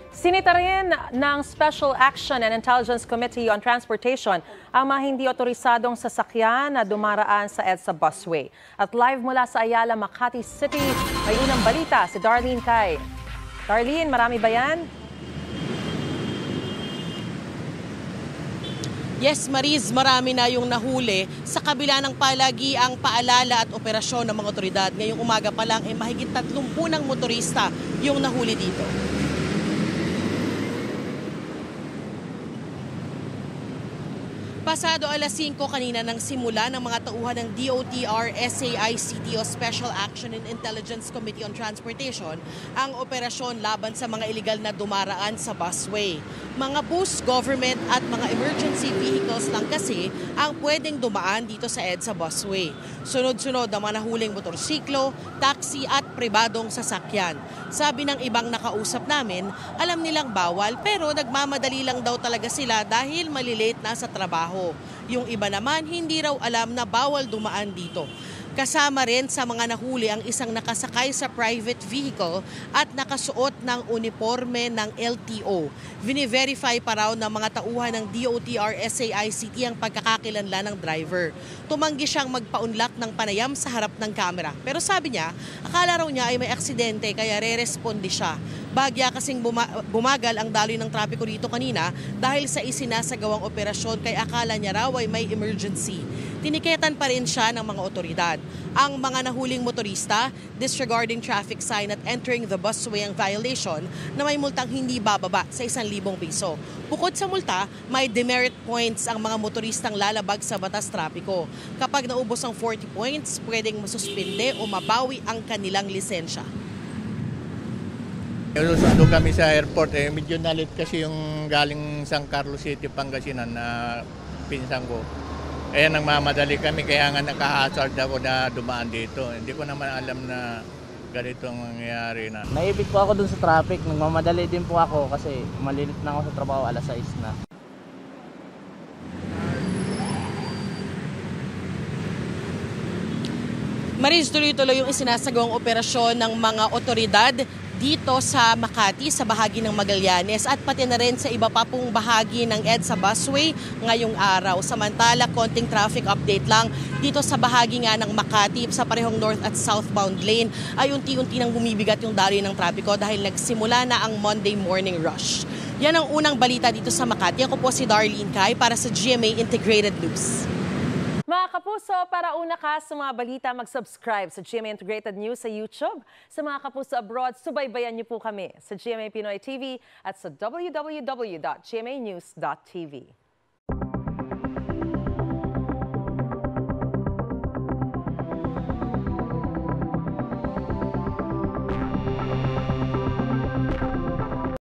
Sinita rin ng Special Action and Intelligence Committee on Transportation ang mga hindi otorisadong sasakyan na dumaraan sa EDSA busway. At live mula sa Ayala, Makati City, may unang balita si Darlene Cay. Darlene, marami ba yan? Yes, Mariz, marami na yung nahuli sa kabila ng palagiang paalala at operasyon ng mga otoridad. Ngayong umaga pa lang, mahigit 30 ng motorista yung nahuli dito. Pasado alas 5 kanina nang simula ng mga tauhan ng DOTR, SAICT o Special Action and Intelligence Committee on Transportation ang operasyon laban sa mga iligal na dumaraan sa busway. Mga bus, government at mga emergency vehicles lang kasi ang pwedeng dumaan dito sa EDSA busway. Sunod-sunod ang mga nahuling motorsiklo, taxi at pribadong sasakyan. Sabi ng ibang nakausap namin, alam nilang bawal pero nagmamadali lang daw talaga sila dahil malilate na sa trabaho. Yung iba naman hindi raw alam na bawal dumaan dito. Kasama rin sa mga nahuli ang isang nakasakay sa private vehicle at nakasuot ng uniforme ng LTO. Vini-verify pa raw ng mga tauhan ng DOTR SAICT ang pagkakakilanlan ng driver. Tumanggi siyang magpaunlak ng panayam sa harap ng kamera. Pero sabi niya, akala raw niya ay may aksidente kaya re-responde siya. Bagya kasing bumagal ang daloy ng trapiko dito kanina dahil sa isinasagawang operasyon kaya akala niya raw ay may emergency. Tiniketan pa rin siya ng mga otoridad. Ang mga nahuling motorista, disregarding traffic sign at entering the busway ang violation na may multang hindi bababa sa 1,000 piso. Bukod sa multa, may demerit points ang mga motoristang lalabag sa batas trapiko. Kapag naubos ang 40 points, pwedeng masuspinde o mabawi ang kanilang lisensya. Doon kami sa airport, medyo nalit kasi yung galing San Carlos City, Pangasinan na pinsan ko. Nagmamadali kami kaya nga naka-hazard ako na dumaan dito. Hindi ko naman alam na ganito ang mangyayari na. Naibig po ako dun sa traffic, nagmamadali din po ako kasi malilit na ako sa trabaho, alas 6 na. Mariz, tuloy-tuloy yung isinasagawang operasyon ng mga otoridad dito sa Makati, sa bahagi ng Magallanes at pati na rin sa iba pa pong bahagi ng EDSA busway ngayong araw. Samantala, konting traffic update lang dito sa bahagi nga ng Makati sa parehong north at southbound lane ay unti-unti nang bumibigat yung daloy ng trapiko dahil nagsimula na ang Monday morning rush. Yan ang unang balita dito sa Makati. Ako po si Darlene Cay para sa GMA Integrated News. Mga kapuso, para una ka sa mga balita, mag-subscribe sa GMA Integrated News sa YouTube. Sa mga kapuso abroad, subaybayan niyo po kami sa GMA Pinoy TV at sa www.gmanews.tv.